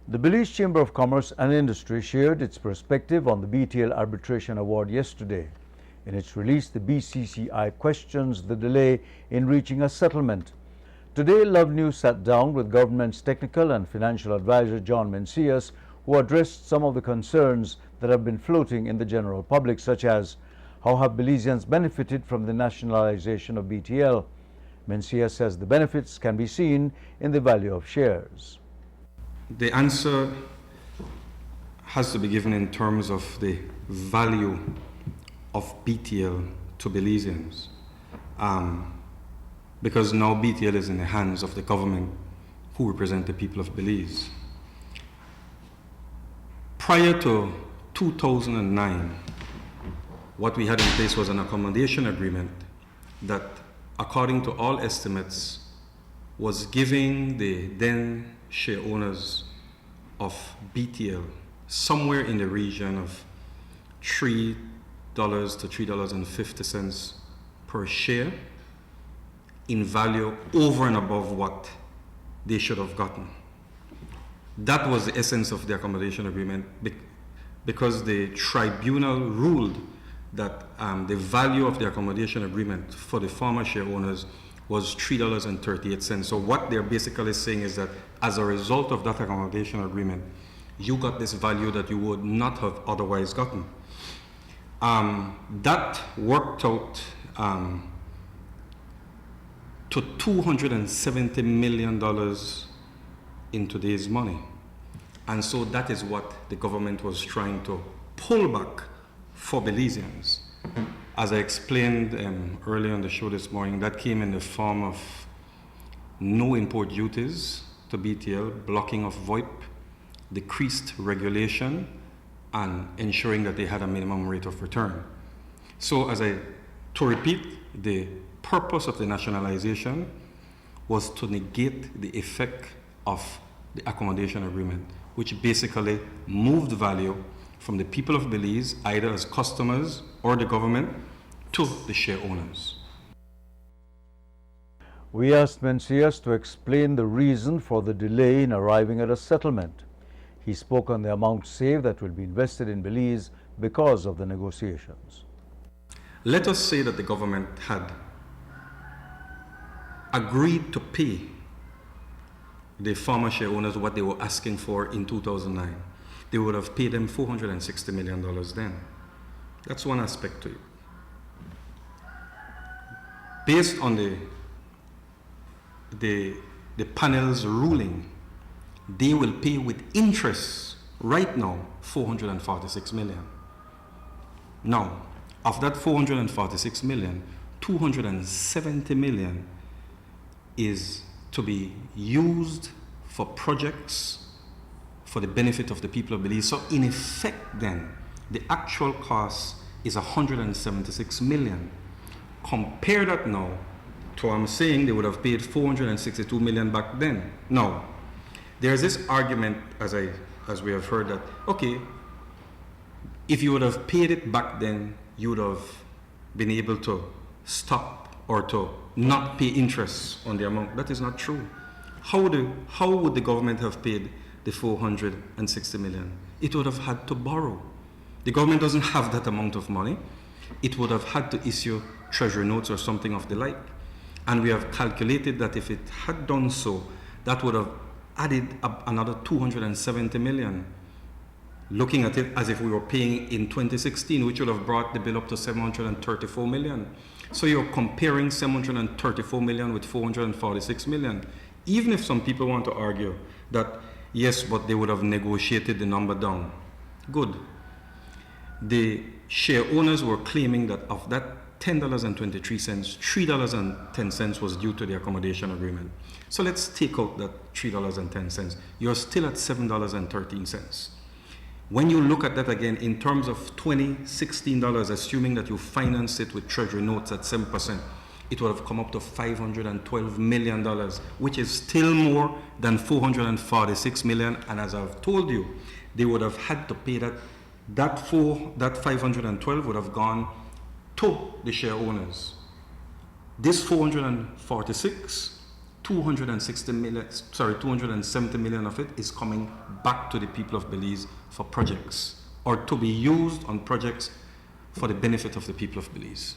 The Belize Chamber of Commerce and Industry shared its perspective on the BTL arbitration award yesterday. In its release, the BCCI questions the delay in reaching a settlement. Today, Love News sat down with government's technical and financial advisor John Mencius, who addressed some of the concerns that have been floating in the general public, such as how have Belizeans benefited from the nationalization of BTL. Mencius says the benefits can be seen in the value of shares. The answer has to be given in terms of the value of BTL to Belizeans, because now BTL is in the hands of the government who represent the people of Belize. Prior to 2009, what we had in place was an accommodation agreement that, according to all estimates, was giving the then share owners of BTL somewhere in the region of $3 to $3.50 per share in value over and above what they should have gotten. That was the essence of the accommodation agreement, because the tribunal ruled that the value of the accommodation agreement for the former share owners was $3.38. So what they're basically saying is that as a result of that accommodation agreement, you got this value that you would not have otherwise gotten. That worked out to $270 million in today's money. And so that is what the government was trying to pull back for Belizeans. As I explained earlier on the show this morning, that came in the form of no import duties to BTL, blocking of VoIP, decreased regulation, and ensuring that they had a minimum rate of return. So to repeat, the purpose of the nationalization was to negate the effect of the accommodation agreement, which basically moved value from the people of Belize, either as customers or the government, to the share owners. We asked Mencius to explain the reason for the delay in arriving at a settlement. He spoke on the amount saved that will be invested in Belize because of the negotiations. Let us say that the government had agreed to pay the former share owners what they were asking for in 2009. They would have paid them $460 million then. That's one aspect to it. Based on the panel's ruling, they will pay with interest right now $446 million. Now, of that $446 million, $270 million is to be used for projects for the benefit of the people of Belize. So in effect then, the actual cost is $176 million. Compare that now to what I'm saying they would have paid $462 million back then. Now, there's this argument, as we have heard, that, okay, if you would have paid it back then, you would have been able to stop or to not pay interest on the amount. That is not true. How would the government have paid the $460 million? It would have had to borrow. The government doesn't have that amount of money. It would have had to issue treasury notes or something of the like. And we have calculated that if it had done so, that would have added up another $270 million. Looking at it as if we were paying in 2016, which would have brought the bill up to $734 million. So you're comparing $734 million with $446 million. Even if some people want to argue that, yes, but they would have negotiated the number down. Good. The share owners were claiming that of that $10.23, $3.10 was due to the accommodation agreement. So let's take out that $3.10. You're still at $7.13. When you look at that again in terms of $2016, assuming that you finance it with treasury notes at 7%, it would have come up to $512 million, which is still more than $446 million. And as I've told you, they would have had to pay that 512 would have gone to the share owners. This 446 270 million of it is coming back to the people of Belize for projects, or to be used on projects for the benefit of the people of Belize.